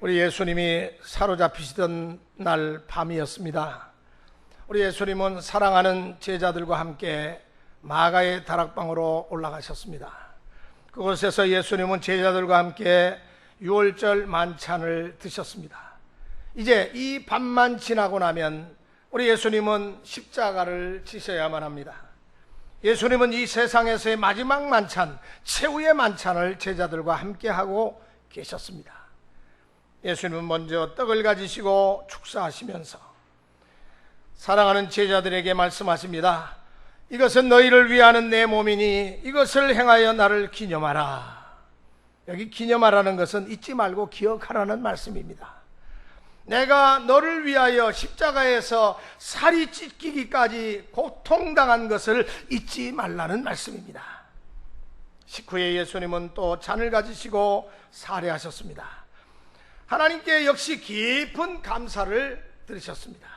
우리 예수님이 사로잡히시던 날 밤이었습니다. 우리 예수님은 사랑하는 제자들과 함께 마가의 다락방으로 올라가셨습니다. 그곳에서 예수님은 제자들과 함께 유월절 만찬을 드셨습니다. 이제 이 밤만 지나고 나면 우리 예수님은 십자가를 지셔야만 합니다. 예수님은 이 세상에서의 마지막 만찬, 최후의 만찬을 제자들과 함께 하고 계셨습니다. 예수님은 먼저 떡을 가지시고 축사하시면서 사랑하는 제자들에게 말씀하십니다. 이것은 너희를 위하는 내 몸이니 이것을 행하여 나를 기념하라. 여기 기념하라는 것은 잊지 말고 기억하라는 말씀입니다. 내가 너를 위하여 십자가에서 살이 찢기기까지 고통당한 것을 잊지 말라는 말씀입니다. 식후에 예수님은 또 잔을 가지시고 사례하셨습니다. 하나님께 역시 깊은 감사를 드리셨습니다.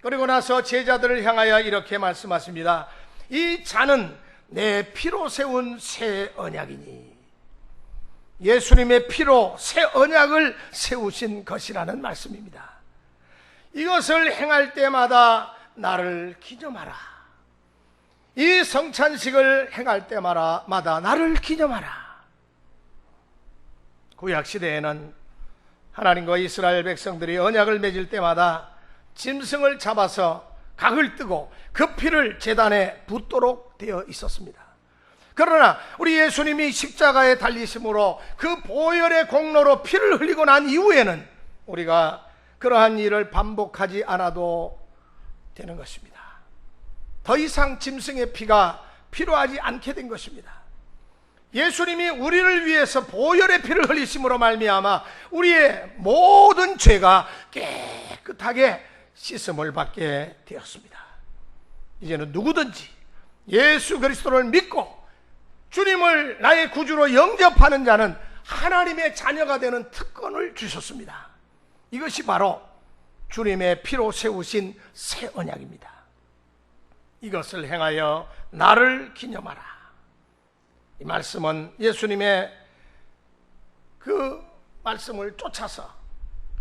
그리고 나서 제자들을 향하여 이렇게 말씀하십니다. 이 잔은 내 피로 세운 새 언약이니, 예수님의 피로 새 언약을 세우신 것이라는 말씀입니다. 이것을 행할 때마다 나를 기념하라. 이 성찬식을 행할 때마다 나를 기념하라. 구약시대에는 하나님과 이스라엘 백성들이 언약을 맺을 때마다 짐승을 잡아서 각을 뜨고 그 피를 제단에 붓도록 되어 있었습니다. 그러나 우리 예수님이 십자가에 달리심으로 그 보혈의 공로로 피를 흘리고 난 이후에는 우리가 그러한 일을 반복하지 않아도 되는 것입니다. 더 이상 짐승의 피가 필요하지 않게 된 것입니다. 예수님이 우리를 위해서 보혈의 피를 흘리심으로 말미암아 우리의 모든 죄가 깨끗하게 씻음을 받게 되었습니다. 이제는 누구든지 예수 그리스도를 믿고 주님을 나의 구주로 영접하는 자는 하나님의 자녀가 되는 특권을 주셨습니다. 이것이 바로 주님의 피로 세우신 새 언약입니다. 이것을 행하여 나를 기념하라. 이 말씀은 예수님의 그 말씀을 쫓아서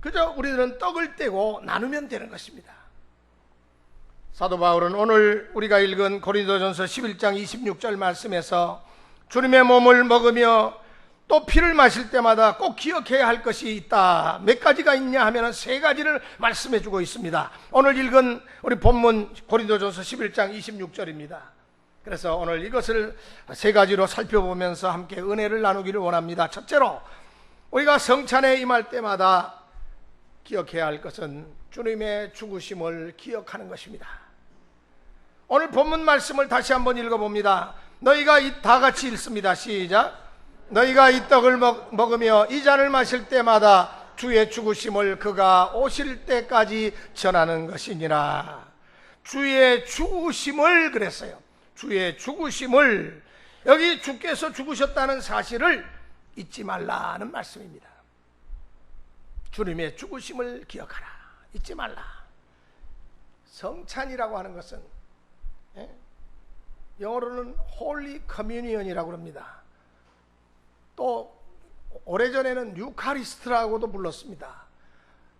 그저 우리들은 떡을 떼고 나누면 되는 것입니다. 사도 바울은 오늘 우리가 읽은 고린도전서 11장 26절 말씀에서 주님의 몸을 먹으며 또 피를 마실 때마다 꼭 기억해야 할 것이 있다. 몇 가지가 있냐 하면 세 가지를 말씀해 주고 있습니다. 오늘 읽은 우리 본문 고린도전서 11장 26절입니다. 그래서 오늘 이것을 세 가지로 살펴보면서 함께 은혜를 나누기를 원합니다. 첫째로 우리가 성찬에 임할 때마다 기억해야 할 것은 주님의 죽으심을 기억하는 것입니다. 오늘 본문 말씀을 다시 한번 읽어봅니다. 너희가 다 같이 읽습니다. 시작. 너희가 이 떡을 먹으며 이 잔을 마실 때마다 주의 죽으심을 그가 오실 때까지 전하는 것이니라. 주의 죽으심을 그랬어요. 주의 죽으심을, 여기 주께서 죽으셨다는 사실을 잊지 말라는 말씀입니다. 주님의 죽으심을 기억하라. 잊지 말라. 성찬이라고 하는 것은 영어로는 홀리 커뮤니언이라고 합니다. 또 오래전에는 유카리스트라고도 불렀습니다.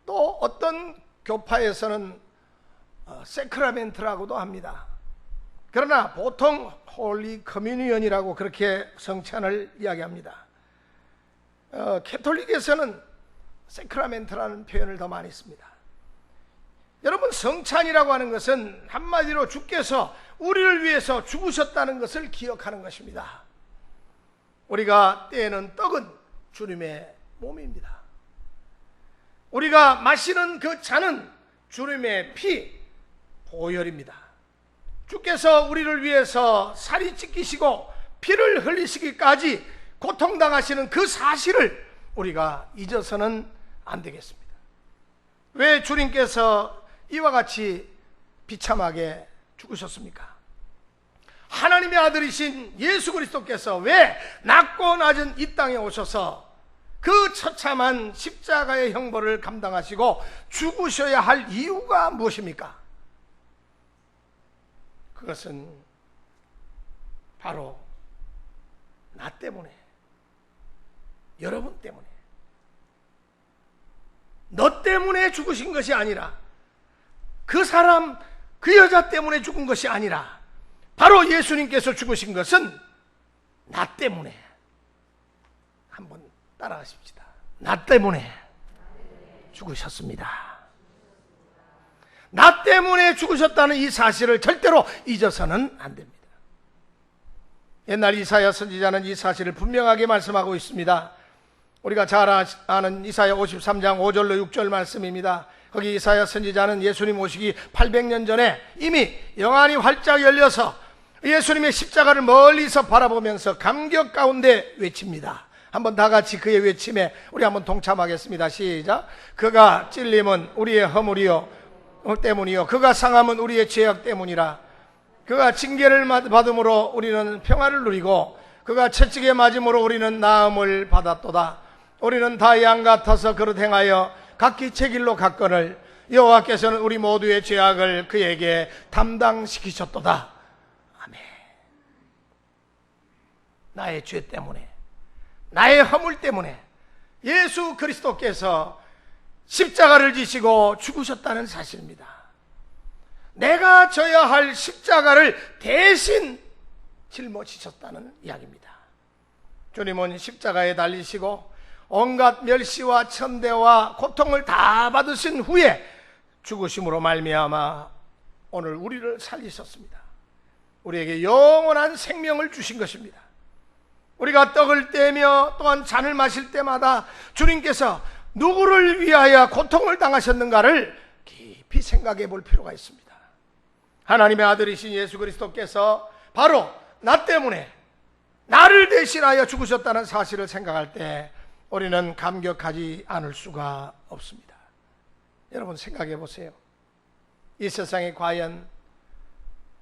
또 어떤 교파에서는 세크라멘트라고도 합니다. 그러나 보통 홀리 커뮤니언이라고 그렇게 성찬을 이야기합니다. 캐톨릭에서는 세크라멘트라는 표현을 더 많이 씁니다. 여러분, 성찬이라고 하는 것은 한마디로 주께서 우리를 위해서 죽으셨다는 것을 기억하는 것입니다. 우리가 떼는 떡은 주님의 몸입니다. 우리가 마시는 그 잔은 주님의 피, 보혈입니다. 주께서 우리를 위해서 살이 찢기시고 피를 흘리시기까지 고통당하시는 그 사실을 우리가 잊어서는 안 되겠습니다. 왜 주님께서 이와 같이 비참하게 죽으셨습니까? 하나님의 아들이신 예수 그리스도께서 왜 낮고 낮은 이 땅에 오셔서 그 처참한 십자가의 형벌을 감당하시고 죽으셔야 할 이유가 무엇입니까? 그것은 바로 나 때문에, 여러분 때문에, 너 때문에 죽으신 것이 아니라, 그 사람, 그 여자 때문에 죽은 것이 아니라, 바로 예수님께서 죽으신 것은 나 때문에. 한번 따라하십시다. 나 때문에 죽으셨습니다. 나 때문에 죽으셨다는 이 사실을 절대로 잊어서는 안 됩니다. 옛날 이사야 선지자는 이 사실을 분명하게 말씀하고 있습니다. 우리가 잘 아는 이사야 53장 5절로 6절 말씀입니다. 거기 이사야 선지자는 예수님 오시기 800년 전에 이미 영안이 활짝 열려서 예수님의 십자가를 멀리서 바라보면서 감격 가운데 외칩니다. 한번 다 같이 그의 외침에 우리 한번 동참하겠습니다. 시작. 그가 찔림은 우리의 허물이요 때문이요, 그가 상함은 우리의 죄악 때문이라. 그가 징계를 받음으로 우리는 평화를 누리고 그가 채찍에 맞음으로 우리는 나음을 받았도다. 우리는 다 양 같아서 그릇 행하여 각기 제 길로 갔거늘 여호와께서는 우리 모두의 죄악을 그에게 담당시키셨도다. 아멘. 나의 죄 때문에, 나의 허물 때문에 예수 그리스도께서 십자가를 지시고 죽으셨다는 사실입니다. 내가 져야 할 십자가를 대신 짊어지셨다는 이야기입니다. 주님은 십자가에 달리시고 온갖 멸시와 천대와 고통을 다 받으신 후에 죽으심으로 말미암아 오늘 우리를 살리셨습니다. 우리에게 영원한 생명을 주신 것입니다. 우리가 떡을 떼며 또한 잔을 마실 때마다 주님께서 누구를 위하여 고통을 당하셨는가를 깊이 생각해 볼 필요가 있습니다. 하나님의 아들이신 예수 그리스도께서 바로 나 때문에, 나를 대신하여 죽으셨다는 사실을 생각할 때 우리는 감격하지 않을 수가 없습니다. 여러분 생각해 보세요. 이 세상에 과연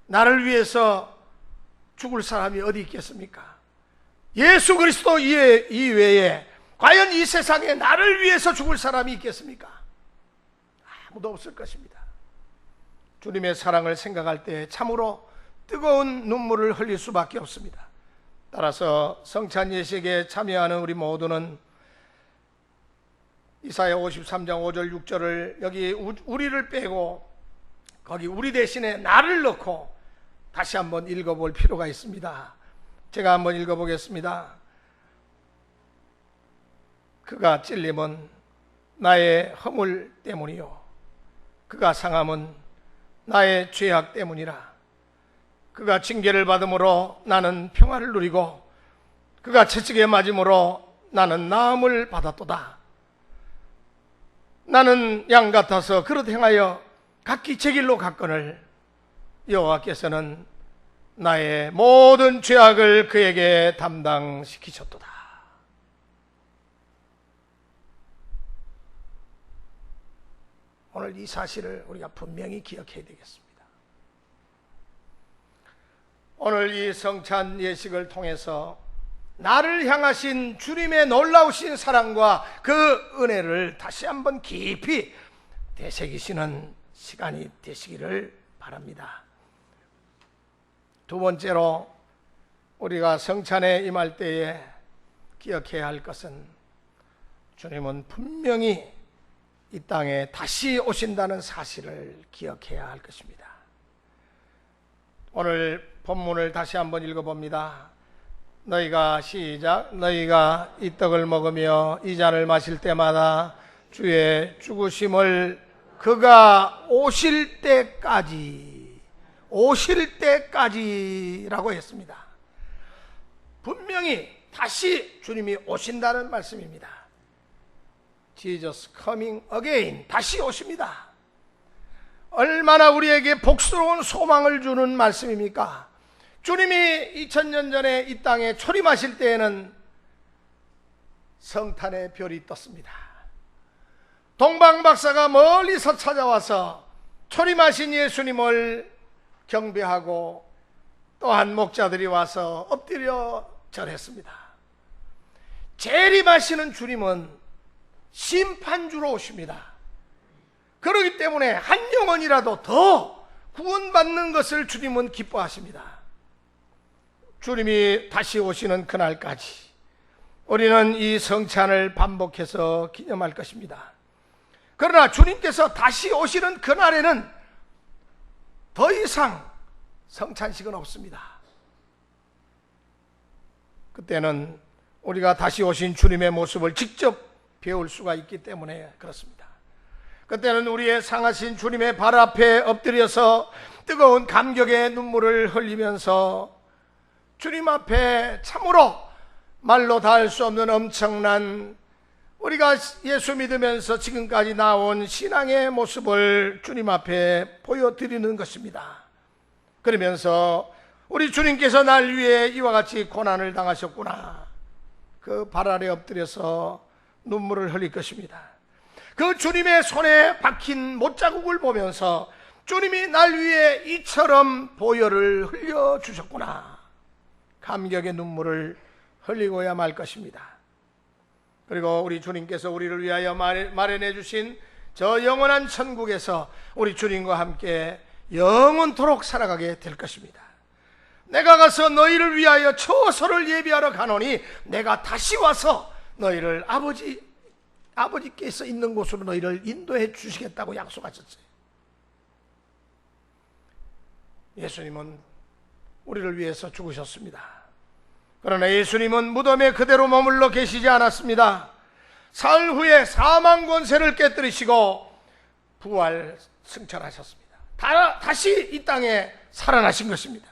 나를 위해서 죽을 사람이 어디 있겠습니까? 예수 그리스도 이외에 과연 이 세상에 나를 위해서 죽을 사람이 있겠습니까? 아무도 없을 것입니다. 주님의 사랑을 생각할 때 참으로 뜨거운 눈물을 흘릴 수밖에 없습니다. 따라서 성찬 예식에 참여하는 우리 모두는 이사야 53장 5절 6절을 여기 우리를 빼고 거기 우리 대신에 나를 넣고 다시 한번 읽어볼 필요가 있습니다. 제가 한번 읽어보겠습니다. 그가 찔림은 나의 허물 때문이요, 그가 상함은 나의 죄악 때문이라. 그가 징계를 받음으로 나는 평화를 누리고 그가 채찍에 맞음으로 나는 나음을 받았도다. 나는 양 같아서 그릇 행하여 각기 제 길로 갔거늘 여호와께서는 나의 모든 죄악을 그에게 담당시키셨도다. 오늘 이 사실을 우리가 분명히 기억해야 되겠습니다. 오늘 이 성찬 예식을 통해서 나를 향하신 주님의 놀라우신 사랑과 그 은혜를 다시 한번 깊이 되새기시는 시간이 되시기를 바랍니다. 두 번째로 우리가 성찬에 임할 때에 기억해야 할 것은 주님은 분명히 이 땅에 다시 오신다는 사실을 기억해야 할 것입니다. 오늘 본문을 다시 한번 읽어봅니다. 너희가 시작. 너희가 이 떡을 먹으며 이 잔을 마실 때마다 주의 죽으심을 그가 오실 때까지라고 했습니다. 분명히 다시 주님이 오신다는 말씀입니다. Jesus coming again. 다시 오십니다. 얼마나 우리에게 복스러운 소망을 주는 말씀입니까? 주님이 2000년 전에 이 땅에 초림하실 때에는 성탄의 별이 떴습니다. 동방박사가 멀리서 찾아와서 초림하신 예수님을 경배하고 또한 목자들이 와서 엎드려 절했습니다. 재림하시는 주님은 심판주로 오십니다. 그렇기 때문에 한 영혼이라도 더 구원받는 것을 주님은 기뻐하십니다. 주님이 다시 오시는 그날까지 우리는 이 성찬을 반복해서 기념할 것입니다. 그러나 주님께서 다시 오시는 그날에는 더 이상 성찬식은 없습니다. 그때는 우리가 다시 오신 주님의 모습을 직접 배울 수가 있기 때문에 그렇습니다. 그때는 우리의 상하신 주님의 발 앞에 엎드려서 뜨거운 감격의 눈물을 흘리면서 주님 앞에 참으로 말로 닿을 수 없는 엄청난 우리가 예수 믿으면서 지금까지 나온 신앙의 모습을 주님 앞에 보여드리는 것입니다. 그러면서 우리 주님께서 날 위해 이와 같이 고난을 당하셨구나, 그 발 아래 엎드려서 눈물을 흘릴 것입니다. 그 주님의 손에 박힌 못자국을 보면서 주님이 날 위해 이처럼 보혈을 흘려주셨구나, 감격의 눈물을 흘리고야 말 것입니다. 그리고 우리 주님께서 우리를 위하여 마련해 주신 저 영원한 천국에서 우리 주님과 함께 영원토록 살아가게 될 것입니다. 내가 가서 너희를 위하여 처소를 예비하러 가노니 내가 다시 와서 너희를 아버지께서 있는 곳으로 너희를 인도해 주시겠다고 약속하셨어요. 예수님은 우리를 위해서 죽으셨습니다. 그러나 예수님은 무덤에 그대로 머물러 계시지 않았습니다. 사흘 후에 사망 권세를 깨뜨리시고 부활 승천하셨습니다. 다시 이 땅에 살아나신 것입니다.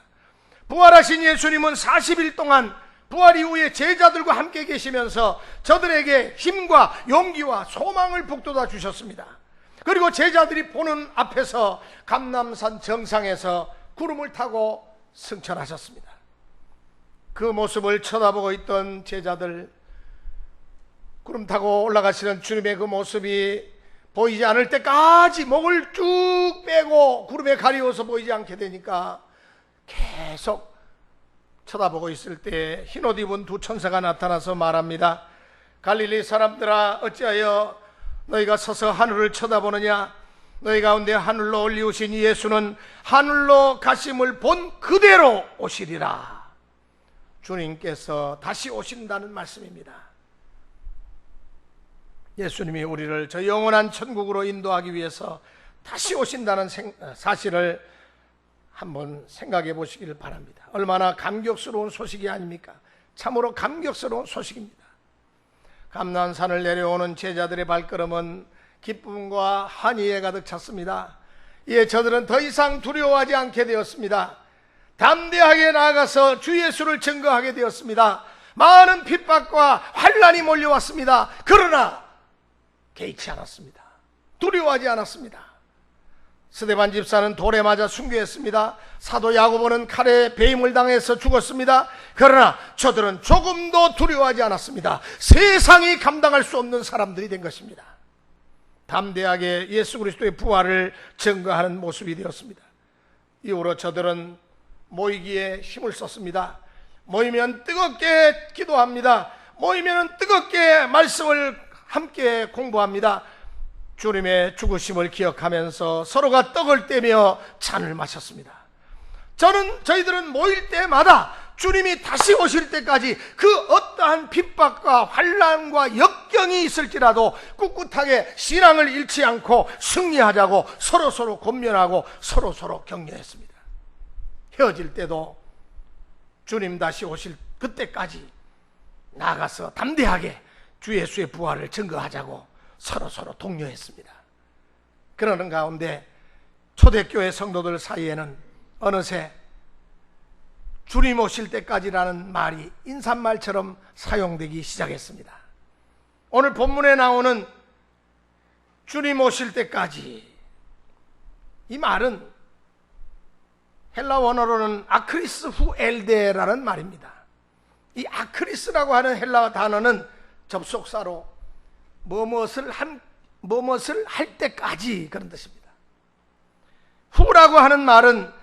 부활하신 예수님은 40일 동안 부활 이후에 제자들과 함께 계시면서 저들에게 힘과 용기와 소망을 북돋아 주셨습니다. 그리고 제자들이 보는 앞에서 감람산 정상에서 구름을 타고 승천하셨습니다. 그 모습을 쳐다보고 있던 제자들, 구름 타고 올라가시는 주님의 그 모습이 보이지 않을 때까지 목을 쭉 빼고 구름에 가리워서 보이지 않게 되니까 계속 쳐다보고 있을 때 흰옷 입은 두 천사가 나타나서 말합니다. 갈릴리 사람들아, 어찌하여 너희가 서서 하늘을 쳐다보느냐? 너희 가운데 하늘로 올리우신 예수는 하늘로 가심을 본 그대로 오시리라. 주님께서 다시 오신다는 말씀입니다. 예수님이 우리를 저 영원한 천국으로 인도하기 위해서 다시 오신다는 사실을 한번 생각해 보시기를 바랍니다. 얼마나 감격스러운 소식이 아닙니까? 참으로 감격스러운 소식입니다. 감난산을 내려오는 제자들의 발걸음은 기쁨과 환희에 가득 찼습니다. 이에 저들은 더 이상 두려워하지 않게 되었습니다. 담대하게 나아가서 주 예수를 증거하게 되었습니다. 많은 핍박과 환난이 몰려왔습니다. 그러나 개의치 않았습니다. 두려워하지 않았습니다. 스데반 집사는 돌에 맞아 순교했습니다. 사도 야고보는 칼에 배임을 당해서 죽었습니다. 그러나 저들은 조금도 두려워하지 않았습니다. 세상이 감당할 수 없는 사람들이 된 것입니다. 담대하게 예수 그리스도의 부활을 증거하는 모습이 되었습니다. 이후로 저들은 모이기에 힘을 썼습니다. 모이면 뜨겁게 기도합니다. 모이면 뜨겁게 말씀을 함께 공부합니다. 주님의 죽으심을 기억하면서 서로가 떡을 떼며 잔을 마셨습니다. 저희들은 모일 때마다 주님이 다시 오실 때까지 그 어떠한 핍박과 환난과 역경이 있을지라도 꿋꿋하게 신앙을 잃지 않고 승리하자고 서로서로 권면하고 서로서로 격려했습니다. 헤어질 때도 주님 다시 오실 그때까지 나가서 담대하게 주 예수의 부활을 증거하자고 서로서로 독려했습니다. 그러는 가운데 초대교회 성도들 사이에는 어느새 주님 오실 때까지라는 말이 인사말처럼 사용되기 시작했습니다. 오늘 본문에 나오는 주님 오실 때까지, 이 말은 헬라 원어로는 아크리스 후 엘데라는 말입니다. 이 아크리스라고 하는 헬라 단어는 접속사로 무엇을 할 때까지 그런 뜻입니다. 후라고 하는 말은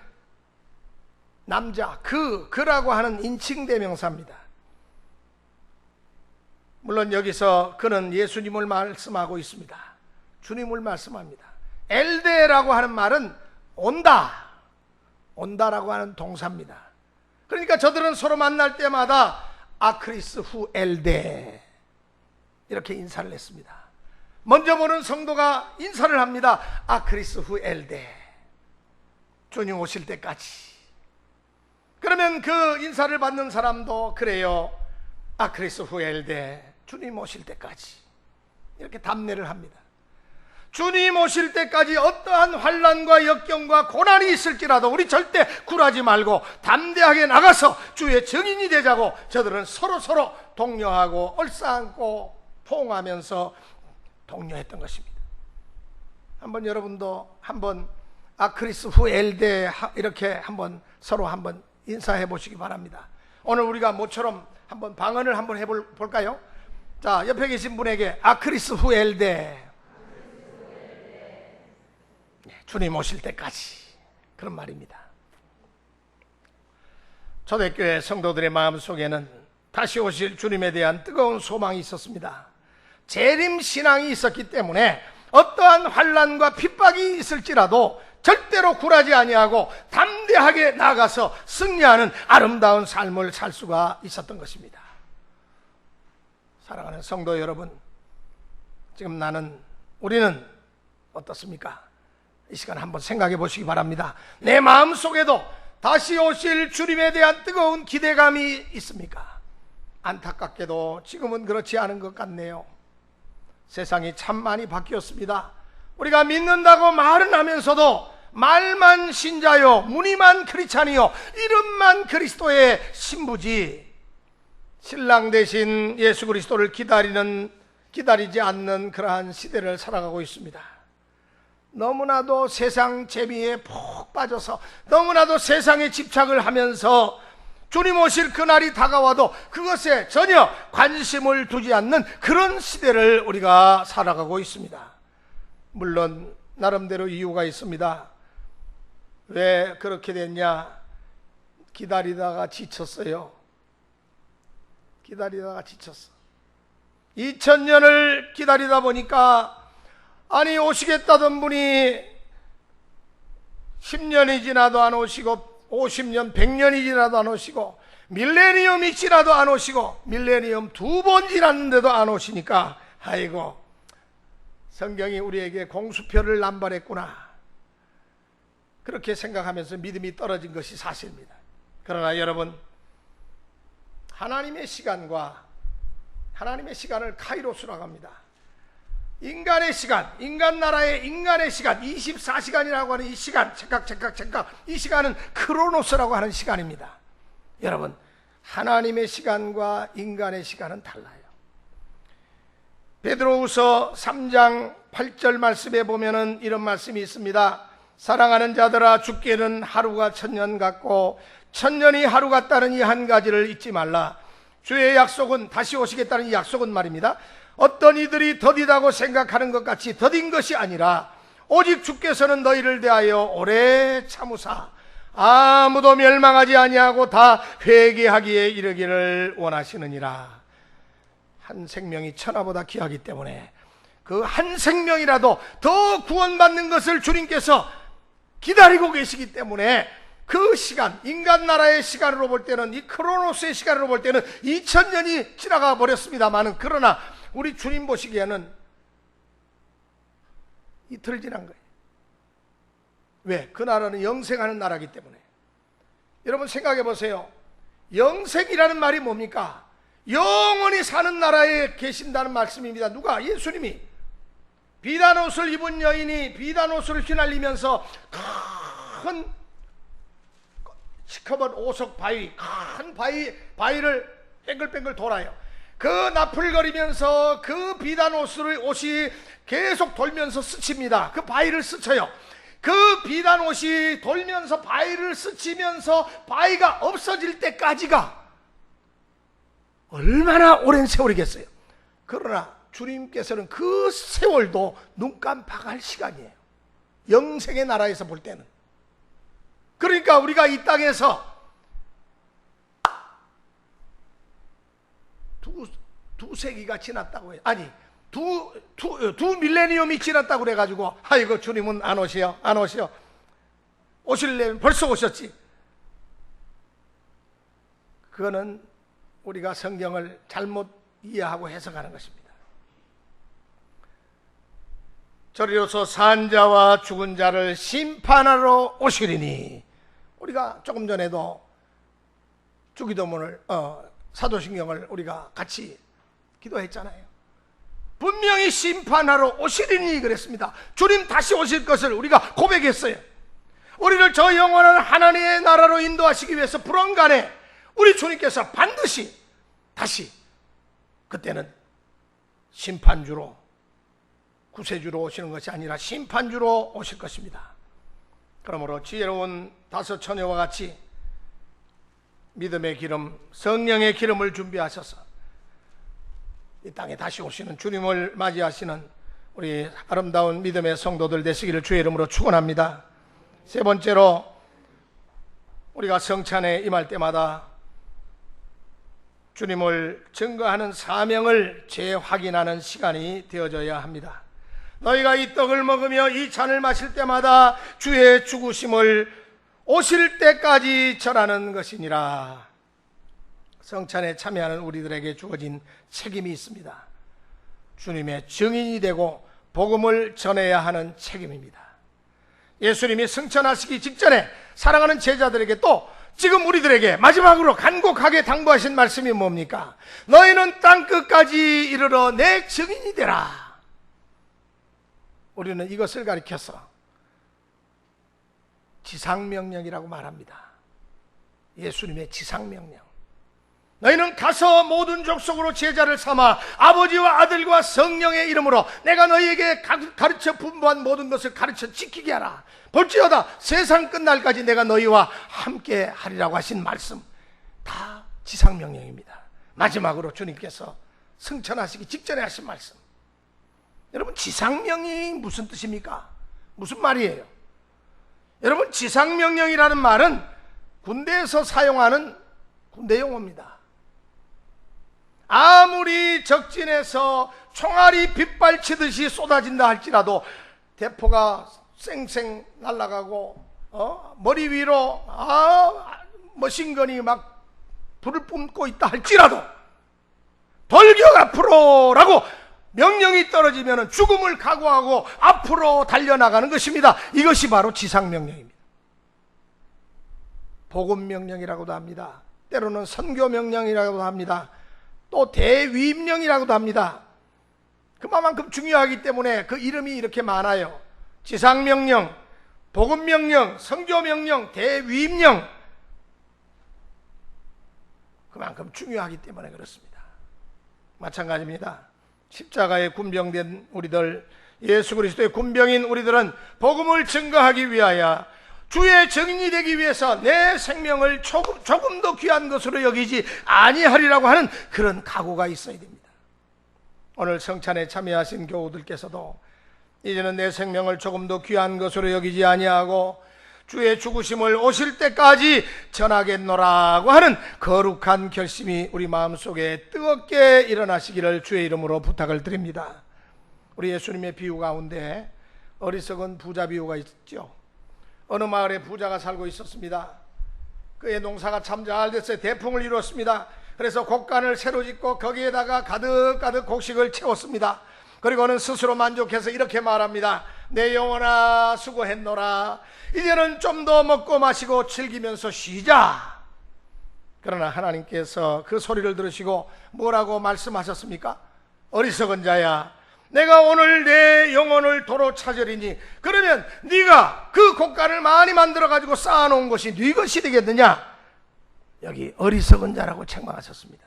남자, 그라고 하는 인칭대명사입니다. 물론 여기서 그는 예수님을 말씀하고 있습니다. 주님을 말씀합니다. 엘데라고 하는 말은 온다라고 하는 동사입니다. 그러니까 저들은 서로 만날 때마다 아크리스 후 엘데 이렇게 인사를 했습니다. 먼저 보는 성도가 인사를 합니다. 아크리스후 엘데, 주님 오실 때까지. 그러면 그 인사를 받는 사람도 그래요. 아크리스후 엘데, 주님 오실 때까지. 이렇게 답례를 합니다. 주님 오실 때까지 어떠한 환난과 역경과 고난이 있을지라도 우리 절대 굴하지 말고 담대하게 나가서 주의 증인이 되자고 저들은 서로 독려하고 얼싸안고 포옹하면서 독려했던 것입니다. 한번 여러분도 한번 아크리스후 엘데 이렇게 한번 서로 한번 인사해 보시기 바랍니다. 오늘 우리가 모처럼 한번 방언을 한번 해볼까요? 자, 옆에 계신 분에게 아크리스후 엘데, 주님 오실 때까지, 그런 말입니다. 초대교회 성도들의 마음속에는 다시 오실 주님에 대한 뜨거운 소망이 있었습니다. 재림신앙이 있었기 때문에 어떠한 환난과 핍박이 있을지라도 절대로 굴하지 아니하고 담대하게 나아가서 승리하는 아름다운 삶을 살 수가 있었던 것입니다. 사랑하는 성도 여러분, 지금 우리는 어떻습니까? 이 시간 한번 생각해 보시기 바랍니다. 내 마음속에도 다시 오실 주님에 대한 뜨거운 기대감이 있습니까? 안타깝게도 지금은 그렇지 않은 것 같네요. 세상이 참 많이 바뀌었습니다. 우리가 믿는다고 말은 하면서도 말만 신자요, 무늬만 크리스찬이요, 이름만 그리스도의 신부지, 신랑 대신 예수 그리스도를 기다리지 않는 그러한 시대를 살아가고 있습니다. 너무나도 세상 재미에 푹 빠져서 너무나도 세상에 집착을 하면서 주님 오실 그날이 다가와도 그것에 전혀 관심을 두지 않는 그런 시대를 우리가 살아가고 있습니다. 물론 나름대로 이유가 있습니다. 왜 그렇게 됐냐? 기다리다가 지쳤어요. 기다리다가 지쳤어. 2000년을 기다리다 보니까, 아니 오시겠다던 분이 10년이 지나도 안 오시고 50년, 100년이 지나도 안 오시고 밀레니엄이 지나도 안 오시고 밀레니엄 2번 지났는데도 안 오시니까, 아이고, 성경이 우리에게 공수표를 남발했구나, 그렇게 생각하면서 믿음이 떨어진 것이 사실입니다. 그러나 여러분, 하나님의 시간을 카이로스라고 합니다. 인간의 시간, 인간 나라의 인간의 시간, 24시간이라고 하는 이 시간, 착각, 이 시간은 크로노스라고 하는 시간입니다. 여러분, 하나님의 시간과 인간의 시간은 달라요. 베드로후서 3장 8절 말씀에 보면은 이런 말씀이 있습니다. 사랑하는 자들아, 죽게는 하루가 1000년 같고 1000년이 하루 같다는 이 한 가지를 잊지 말라. 주의 약속은, 다시 오시겠다는 이 약속은 말입니다, 어떤 이들이 더디다고 생각하는 것 같이 더딘 것이 아니라 오직 주께서는 너희를 대하여 오래 참으사 아무도 멸망하지 아니하고 다 회개하기에 이르기를 원하시느니라. 한 생명이 천하보다 귀하기 때문에 그 한 생명이라도 더 구원받는 것을 주님께서 기다리고 계시기 때문에 그 시간, 인간 나라의 시간으로 볼 때는, 이 크로노스의 시간으로 볼 때는 2000년이 지나가 버렸습니다만은, 그러나 우리 주님 보시기에는 이틀 지난 거예요. 왜? 그 나라는 영생하는 나라이기 때문에. 여러분 생각해 보세요. 영생이라는 말이 뭡니까? 영원히 사는 나라에 계신다는 말씀입니다. 누가? 예수님이. 비단옷을 입은 여인이 비단옷을 휘날리면서 큰 시커먼 오석 바위, 큰 바위를 뺑글뺑글 돌아요. 그 나풀거리면서 그 옷이 계속 돌면서 스칩니다. 그 바위를 스쳐요. 그 비단옷이 돌면서 바위를 스치면서 바위가 없어질 때까지가 얼마나 오랜 세월이겠어요. 그러나 주님께서는 그 세월도 눈 깜빡할 시간이에요. 영생의 나라에서 볼 때는. 그러니까 우리가 이 땅에서 두 세기가 지났다고 해요. 아니, 두 밀레니엄이 지났다고 그래가지고, 아이고, 주님은 안 오시오. 오실래면 벌써 오셨지. 그거는 우리가 성경을 잘못 이해하고 해석하는 것입니다. 저리로서 산 자와 죽은 자를 심판하러 오시리니, 우리가 조금 전에도 주기도문을 사도신경을 우리가 같이 기도했잖아요. 분명히 심판하러 오시리니 그랬습니다. 주님 다시 오실 것을 우리가 고백했어요. 우리를 저 영원한 하나님의 나라로 인도하시기 위해서 불언간에 우리 주님께서 반드시 다시, 그때는 심판주로, 구세주로 오시는 것이 아니라 심판주로 오실 것입니다. 그러므로 지혜로운 다섯 처녀와 같이 믿음의 기름, 성령의 기름을 준비하셔서 이 땅에 다시 오시는 주님을 맞이하시는 우리 아름다운 믿음의 성도들 되시기를 주의 이름으로 축원합니다. 세 번째로, 우리가 성찬에 임할 때마다 주님을 증거하는 사명을 재확인하는 시간이 되어져야 합니다. 너희가 이 떡을 먹으며 이 잔을 마실 때마다 주의 죽으심을 오실 때까지 전하는 것이니라. 성찬에 참여하는 우리들에게 주어진 책임이 있습니다. 주님의 증인이 되고 복음을 전해야 하는 책임입니다. 예수님이 승천하시기 직전에 사랑하는 제자들에게 또 지금 우리들에게 마지막으로 간곡하게 당부하신 말씀이 뭡니까? 너희는 땅끝까지 이르러 내 증인이 되라. 우리는 이것을 가리켜서 지상명령이라고 말합니다. 예수님의 지상명령. 너희는 가서 모든 족속으로 제자를 삼아 아버지와 아들과 성령의 이름으로 내가 너희에게 가르쳐 분부한 모든 것을 가르쳐 지키게 하라. 볼지어다 세상 끝날까지 내가 너희와 함께 하리라고 하신 말씀, 다 지상명령입니다. 마지막으로 주님께서 승천하시기 직전에 하신 말씀. 여러분, 지상명령이 무슨 뜻입니까? 무슨 말이에요? 여러분, 지상명령이라는 말은 군대에서 사용하는 군대 용어입니다. 아무리 적진에서 총알이 빗발치듯이 쏟아진다 할지라도, 대포가 쌩쌩 날아가고 머리 위로 머신건이 막 불을 뿜고 있다 할지라도 돌격 앞으로라고 명령이 떨어지면 죽음을 각오하고 앞으로 달려나가는 것입니다. 이것이 바로 지상명령입니다. 복음명령이라고도 합니다. 때로는 선교명령이라고도 합니다. 또 대위임령이라고도 합니다. 그만큼 중요하기 때문에 그 이름이 이렇게 많아요. 지상명령, 복음명령, 선교명령, 대위임령. 그만큼 중요하기 때문에 그렇습니다. 마찬가지입니다. 십자가에 군병된 우리들, 예수 그리스도의 군병인 우리들은 복음을 증거하기 위하여 주의 증인이 되기 위해서 내 생명을 조금 더 귀한 것으로 여기지 아니하리라고 하는 그런 각오가 있어야 됩니다. 오늘 성찬에 참여하신 교우들께서도 이제는 내 생명을 조금 더 귀한 것으로 여기지 아니하고 주의 죽으심을 오실 때까지 전하겠노라고 하는 거룩한 결심이 우리 마음속에 뜨겁게 일어나시기를 주의 이름으로 부탁을 드립니다. 우리 예수님의 비유 가운데 어리석은 부자 비유가 있죠. 어느 마을에 부자가 살고 있었습니다. 그의 농사가 참 잘 됐어요. 대풍을 이루었습니다. 그래서 곡간을 새로 짓고 거기에다가 가득가득 곡식을 채웠습니다. 그리고는 스스로 만족해서 이렇게 말합니다. 내 영혼아 수고했노라. 이제는 좀 더 먹고 마시고 즐기면서 쉬자. 그러나 하나님께서 그 소리를 들으시고 뭐라고 말씀하셨습니까? 어리석은 자야, 내가 오늘 내 영혼을 도로 찾으리니 그러면 네가 그 곡간을 많이 만들어 가지고 쌓아놓은 것이 네 것이 되겠느냐? 여기 어리석은 자라고 책망하셨습니다.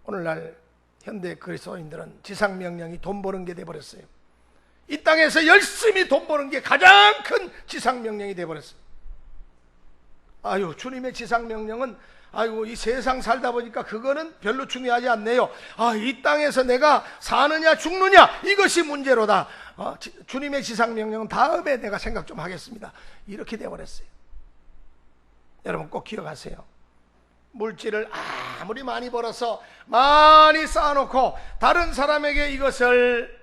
오늘날 현대 그리스도인들은 지상명령이 돈 버는 게 돼버렸어요. 이 땅에서 열심히 돈 버는 게 가장 큰 지상명령이 돼버렸어요. 주님의 지상명령은 이 세상 살다 보니까 그거는 별로 중요하지 않네요. 이 땅에서 내가 사느냐 죽느냐 이것이 문제로다. 주님의 지상명령은 다음에 내가 생각 좀 하겠습니다. 이렇게 돼버렸어요. 여러분 꼭 기억하세요. 물질을 아무리 많이 벌어서 많이 쌓아놓고 다른 사람에게 이것을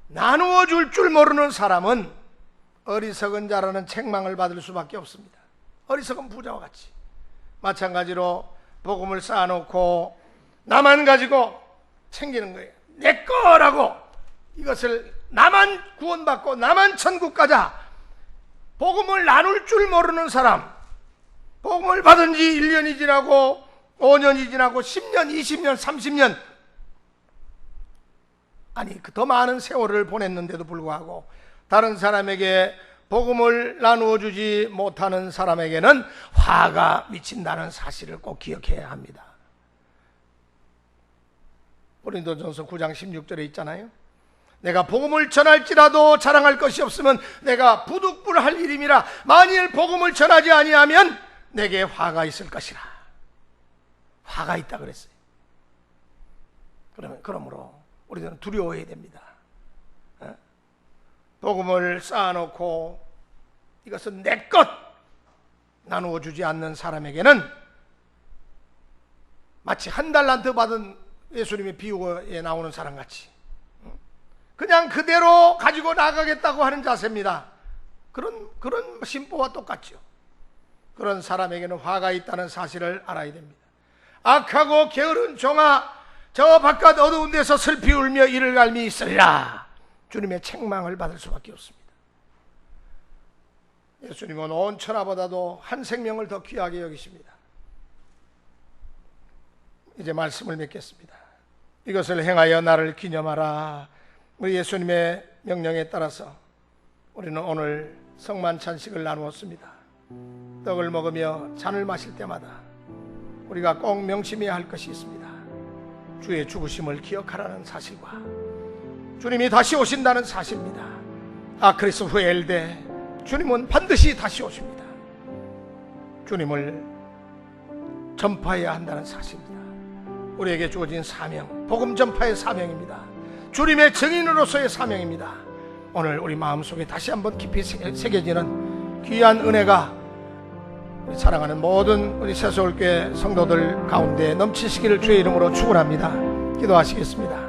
나누어 줄 줄 모르는 사람은 어리석은 자라는 책망을 받을 수밖에 없습니다. 어리석은 부자와 같이. 마찬가지로 복음을 쌓아놓고 나만 가지고 챙기는 거예요. 내 거라고 이것을 나만 구원받고 나만 천국 가자, 복음을 나눌 줄 모르는 사람, 복음을 받은 지 1년이 지나고 5년이 지나고 10년, 20년, 30년, 아니 더 많은 세월을 보냈는데도 불구하고 다른 사람에게 복음을 나누어 주지 못하는 사람에게는 화가 미친다는 사실을 꼭 기억해야 합니다. 고린도전서 9장 16절에 있잖아요. 내가 복음을 전할지라도 자랑할 것이 없으면 내가 부득불할 일임이라. 만일 복음을 전하지 아니하면 내게 화가 있을 것이라. 화가 있다 그랬어요. 그러므로 우리는 두려워해야 됩니다. 복음을 쌓아놓고 이것은 내 것 나누어 주지 않는 사람에게는 마치 한 달란트 받은 예수님의 비유에 나오는 사람같이 그냥 그대로 가지고 나가겠다고 하는 자세입니다. 그런 심보와 똑같죠. 그런 사람에게는 화가 있다는 사실을 알아야 됩니다. 악하고 게으른 종아, 저 바깥 어두운 데서 슬피 울며 이를 갈미 있으리라. 주님의 책망을 받을 수밖에 없습니다. 예수님은 온 천하보다도 한 생명을 더 귀하게 여기십니다. 이제 말씀을 맺겠습니다. 이것을 행하여 나를 기념하라. 우리 예수님의 명령에 따라서 우리는 오늘 성만찬식을 나누었습니다. 떡을 먹으며 잔을 마실 때마다 우리가 꼭 명심해야 할 것이 있습니다. 주의 죽으심을 기억하라는 사실과 주님이 다시 오신다는 사실입니다. 아크리스 후엘데 주님은 반드시 다시 오십니다. 주님을 전파해야 한다는 사실입니다. 우리에게 주어진 사명, 복음 전파의 사명입니다. 주님의 증인으로서의 사명입니다. 오늘 우리 마음속에 다시 한번 깊이 새겨지는 귀한 은혜가 우리 사랑하는 모든 우리 새서울교회 성도들 가운데 넘치시기를 주의 이름으로 축원합니다. 기도하시겠습니다.